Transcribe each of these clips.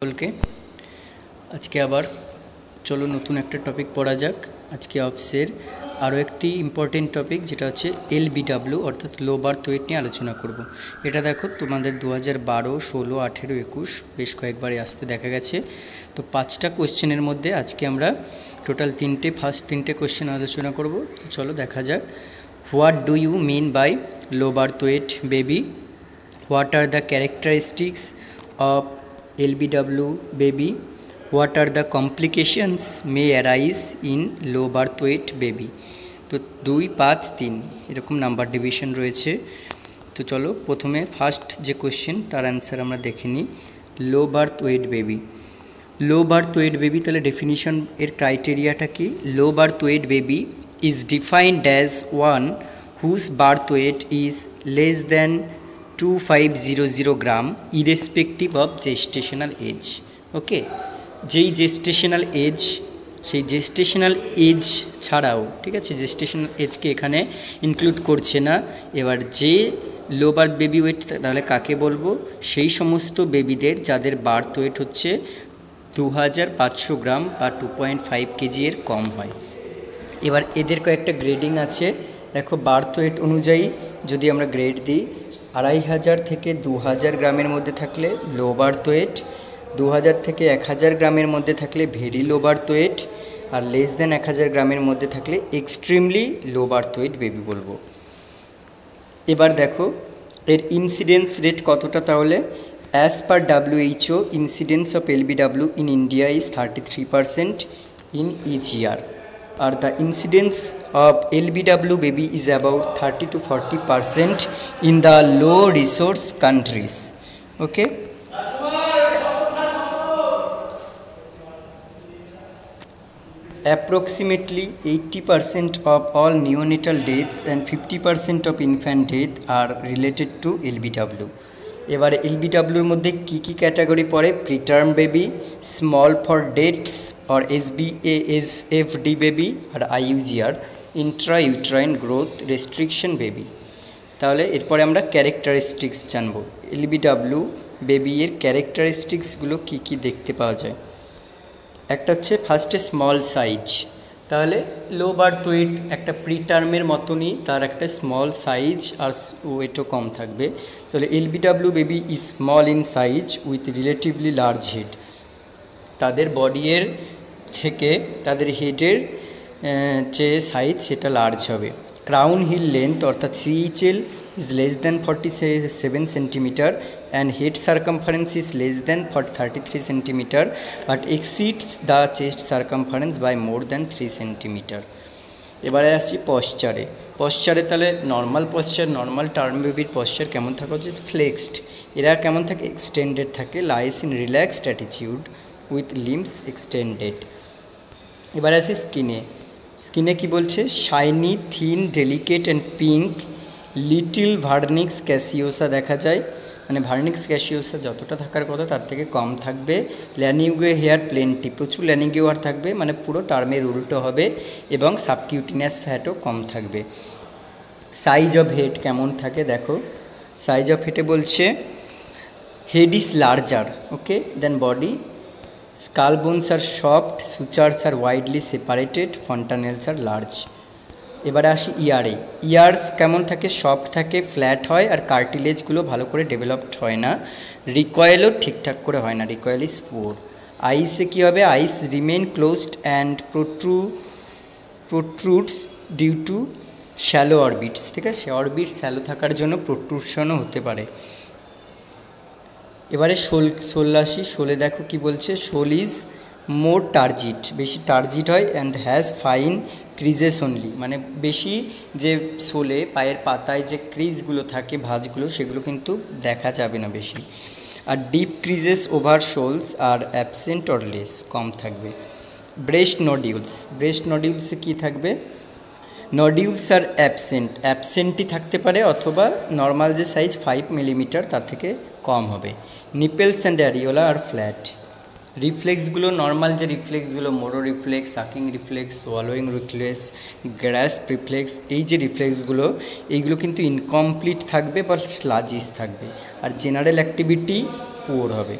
সকলকে আজকে আবার চলো নতুন একটা টপিক পড়া যাক। আজকে অফিসের আরও একটি ইম্পর্টেন্ট টপিক যেটা হচ্ছে এলবিডব্লিউ অর্থাৎ লো বার্থ ওয়েট নিয়ে আলোচনা করব। এটা দেখো তোমাদের 2012, 16, 18, 21 বেশ কয়েকবারই আসতে দেখা গেছে। তো 5টা কোশ্চেনের মধ্যে আজকে আমরা টোটাল ফার্স্ট তিনটে কোশ্চেন আলোচনা করব। তো চলো দেখা যাক। What do you mean by low birth weight baby? What are the characteristics of LBW baby? What are the complications may arise in low birth weight baby? তো 2, 5, 3 এরকম নাম্বার ডিভিশন রয়েছে। তো চলো প্রথমে ফার্স্ট যে কোশ্চেন তার answer আমরা দেখে নিই। Low birth weight baby, low birth weight baby তাহলে ডেফিনিশন এর ক্রাইটেরিয়াটা কি? Low birth weight baby is defined as one whose birth weight is less than 2500 grams irrespective of gestational age. Okay, যেই gestational age, সেই gestational age ছাড়াও, ঠিক আছে, gestational এজকে এখানে ইনক্লুড করছে না। এবার যে লো বার্থ বেবি ওয়েট তাহলে কাকে বলবো? সেই সমস্ত বেবিদের যাদের বার্থ ওয়েট হচ্ছে 2500 গ্রাম বা 2.5 কেজি এর কম হয়। এবার এদের কয়েকটা গ্রেডিং আছে। দেখো, বার্থ ওয়েট অনুযায়ী যদি আমরা গ্রেড দিই, 2500 থেকে 2000 গ্রামের মধ্যে থাকলে লো বার্থ ওয়েট, 2000 থেকে 1000 গ্রামের মধ্যে থাকলে ভেরি লো বার্থ ওয়েট, আর লেস দেন 1000 গ্রামের মধ্যে থাকলে extremely low birth weight baby বলবো। এবার দেখো এর ইনসিডেন্স রেট কতটা, তাহলে as per WHO incidence of LBW in India is 33% in each year, আর the incidence of LBW baby is about 30 to 40% in the low resource countries. Okay, approximately 80% of all neonatal deaths and 50% of infant death are related to LBW. এবারে LBW এর মধ্যে কি কি category পড়ে? Preterm baby, small for dates আর SBASFD baby, আর IUGR intra uterine growth restriction baby. তাহলে এরপরে আমরা ক্যারেক্টারিস্টিক্স জানবো। LBW বেবি এর ক্যারেক্টারিস্টিক্সগুলো কি কি দেখতে পাওয়া যায়। একটা হচ্ছে ফার্স্টে স্মল সাইজ, তাহলে লো বার্থ ওয়েট একটা প্রিটার্মের মতনই, তার একটা স্মল সাইজ আর ওয়েটও কম থাকবে। তাহলে LBW baby is small in size with relatively large head, তাদের বডির থেকে তাদের হেডের যে সাইজ সেটা লার্জ হবে। ক্রাউন হিল লেন্থ অর্থাৎ CHL is less than 47 centimetre and head circumference is less than 33 centimeter but exceeds the chest circumference by more than 3 centimeter. এবারে আসছি পশ্চারে। পশ্চারে তাহলে নর্মাল পশ্চার, নর্মাল টার্ম বেবির পশ্চার কেমন থাকা উচিত? ফ্লেক্সড। এরা কেমন থাকে? এক্সটেন্ডেড থাকে। Lies in relaxed attitude with limbs extended. এবারে আসি স্কিনে। স্কিনে কি বলছে? Shiny, thin, delicate and pink, little vernix caseosa দেখা যায়, মানে ভার্নিক্স ক্যাসিওসা যতটা থাকার কথা তার থেকে কম থাকবে। ল্যানিগুয়ে হেয়ার প্লেন্টি, প্রচুর ল্যানিগুয়ে হেয়ার থাকবে, মানে পুরো টার্মের উল্টো হবে, এবং সাবকিউটিনিয়াস ফ্যাটও কম থাকবে। সাইজ অফ হেড কেমন থাকে দেখো। সাইজ অফ হেডে বলছে head is larger, okay, then body, skull bones are soft, sutures are widely separated, fontanelles are large. এবারে আসি ইয়ারে। ইয়ার্স কেমন থাকে? সফট থাকে, ফ্ল্যাট হয়, আর কার্টিলেজগুলো ভালো করে ডেভেলপড হয় না। রিকয়েলও ঠিকঠাক করে হয় না, রিকয়েল ইজ পুয়ার। আইসে কী হবে? Eyes remain closed and protrudes due to shallow orbits, ঠিক আছে, অরবিট শ্যালো থাকার জন্য প্রোট্রুশনও হতে পারে। এবারে শোল আসি। শোলে দেখো কি বলছে? শোল ইজ মোর টার্জিট, বেশি টার্জিট হয়, অ্যান্ড হ্যাজ ফাইন ক্রিজেস অনলি, মানে বেশি যে শোলে পায়ের পাতায় যে ক্রিজগুলো থাকে, ভাঁজগুলো, সেগুলো কিন্তু দেখা যাবে না বেশি। আর deep creases over soles are absent or less, কম থাকবে। ব্রেস্ট নডিউলস, ব্রেস্ট নডিউলসে কী থাকবে? নডিউলস আর অ্যাবসেন্টই থাকতে পারে, অথবা নর্মাল যে সাইজ 5 মিলিমিটার তার থেকে কম হবে। Nipples and areola are flat. রিফ্লেক্সগুলো নর্মাল যে রিফ্লেক্সগুলো, Moro reflex, sucking reflex, swallowing reflex, grasp reflex, এই যে রিফ্লেক্সগুলো, এইগুলো কিন্তু ইনকমপ্লিট থাকবে বা স্লাজিস থাকবে, আর জেনারেল অ্যাক্টিভিটি পুয়ার হবে।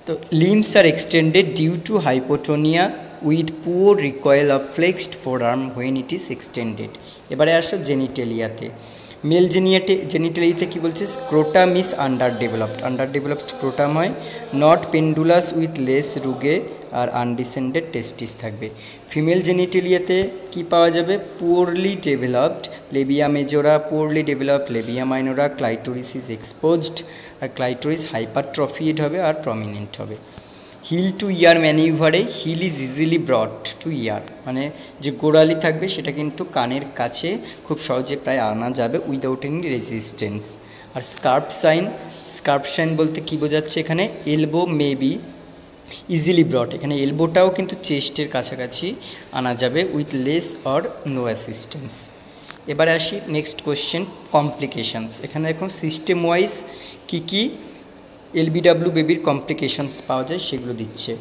তো limbs are extended due to hypotonia with poor recoil of flexed forearm when it is extended. এবারে আসো জেনিটেলিয়াতে। মেল জেনিটেলিয়াতে কী বলছে, scrotum is under developed scrotum হয়, not pendulous with less rugae আর আনডিসেন্ডেড টেস্টিস থাকবে। ফিমেল জেনিটেলিয়াতে কি পাওয়া যাবে, poorly developed labia majora, poorly developed labia minora, clitoris is exposed আর ক্লাইটোরিস হাইপারট্রফিয়েড হবে আর প্রমিনেন্ট হবে। হিল টু ইয়ার ম্যানিউভারে হিল ইজ ইজিলি ব্রট টু ইয়ার, মানে যে গোড়ালি থাকবে সেটা কিন্তু কানের কাছে খুব সহজে প্রায় আনা যাবে উইদাউট এনি রেজিস্ট্যান্স। আর স্কার্প সাইন বলতে কী বোঝাচ্ছে এখানে, এলবো মেবি ইজিলি ব্রট, এখানে এলবোটাও কিন্তু চেস্টের কাছাকাছি আনা যাবে with less or no assistance. এবারে আসি নেক্সট কোয়েশ্চেন, কমপ্লিকেশানস। এখানে দেখুন সিস্টেম ওয়াইজ কী এলবিডাব্লিউ বেবির কমপ্লিকেশানস পাওয়া যায় সেগুলো দিচ্ছে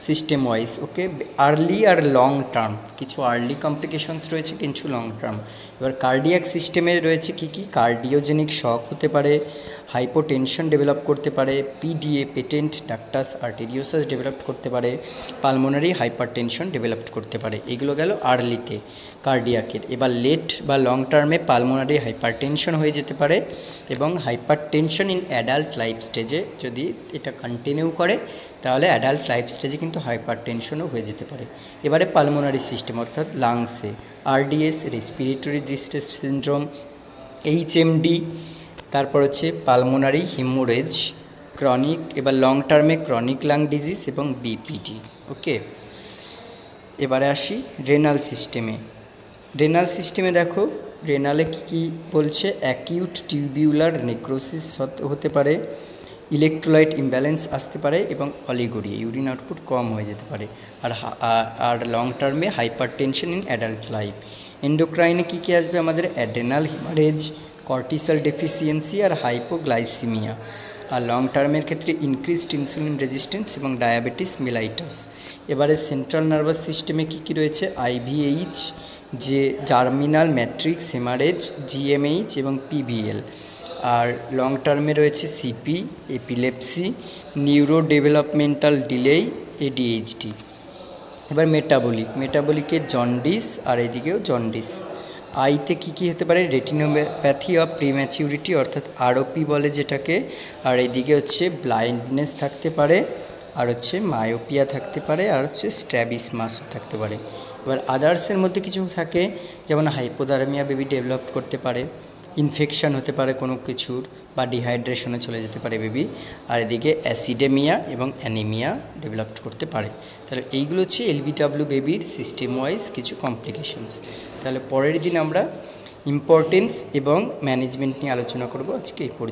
সিস্টেম ওয়াইজ। ওকে, আর্লি আর লং টার্ম, কিছু আর্লি কমপ্লিকেশানস রয়েছে, কিছু লং টার্ম। এবার কার্ডিয়াক সিস্টেমে রয়েছে কী, কার্ডিওজেনিক শক হতে পারে, হাইপোটেনশন ডেভেলপ করতে পারে, PDA patent ductus arteriosus develop করতে পারে, পালমোনারি হাইপারটেনশন ডেভেলপ করতে পারে। এগুলো গেল আর্লিতে কার্ডিয়াকের। এবার লেট বা লং টার্মে পালমোনারি হাইপারটেনশন হয়ে যেতে পারে এবং হাইপারটেনশন ইন অ্যাডাল্ট লাইফ স্টেজে যদি এটা কন্টিনিউ করে তাহলে অ্যাডাল্ট লাইফ স্টেজে কিন্তু হাইপারটেনশনও হয়ে যেতে পারে। এবারে পালমোনারি সিস্টেম অর্থাৎ লাংসে RDS, respiratory distress syndrome, HMD, তারপর হচ্ছে পালমোনারি হিমোরেজ, ক্রনিক, এবার লং টার্মে ক্রনিক লাং ডিজিজ এবং বিপিডি। ওকে, এবারে আসি রেনাল সিস্টেমে দেখো রেনালে কী বলছে, অ্যাকিউট টিউবিউলার নেক্রোসিস হতে পারে, ইলেকট্রোলাইট ইমব্যালেন্স আসতে পারে এবং অলিগোরিয়া ইউরিন আউটপুট কম হয়ে যেতে পারে। আর লং টার্মে হাইপারটেনশন ইন অ্যাডাল্ট লাইফ। এন্ডোক্রাইনে কী আসবে আমাদের, অ্যাড্রেনাল হিমারেজ, কর্টিসল ডেফিসিয়েন্সি আর হাইপোগ্লাইসিমিয়া। আর লং টার্মের ক্ষেত্রে ইনক্রিজড ইনসুলিন রেজিস্ট্যান্স এবং ডায়াবেটিস মেলাইটাস। এবারে সেন্ট্রাল নার্ভাস সিস্টেমে কী রয়েছে, আইভিএইচ, যে জার্মিনাল ম্যাট্রিক্স হেমারেজ, জিএমএইচ এবং পিভিএল। আর লং টার্মে রয়েছে CP, epilepsy, neuro developmental delay, ADHD. এবার মেটাবলিকে জন্ডিস আর এদিকেও জন্ডিস। আইতে কী হতে পারে, রেটিনোপ্যাথি অফ প্রিম্যাচিউরিটি অর্থাৎ আরওপি বলে যেটাকে, আর এদিকে হচ্ছে ব্লাইন্ডনেস থাকতে পারে, আর হচ্ছে মায়োপিয়া থাকতে পারে, আর হচ্ছে স্ট্র্যাবিসমাসও থাকতে পারে। এবার আদার্সের মধ্যে কিছু থাকে যেমন হাইপোথার্মিয়া বেবি ডেভেলপ করতে পারে, ইনফেকশান হতে পারে কোনো কিছুর, বা ডিহাইড্রেশনে চলে যেতে পারে বেবি, আর এদিকে অ্যাসিডেমিয়া এবং অ্যানিমিয়া ডেভেলপ করতে পারে। তাহলে এইগুলো হচ্ছে এলবিডাব্লিউ বেবির সিস্টেম ওয়াইজ কিছু কমপ্লিকেশনস। তাহলে পরের দিন আমরা ইম্পর্টেন্স এবং ম্যানেজমেন্ট নিয়ে আলোচনা করব। আজকে এই পর্যন্ত।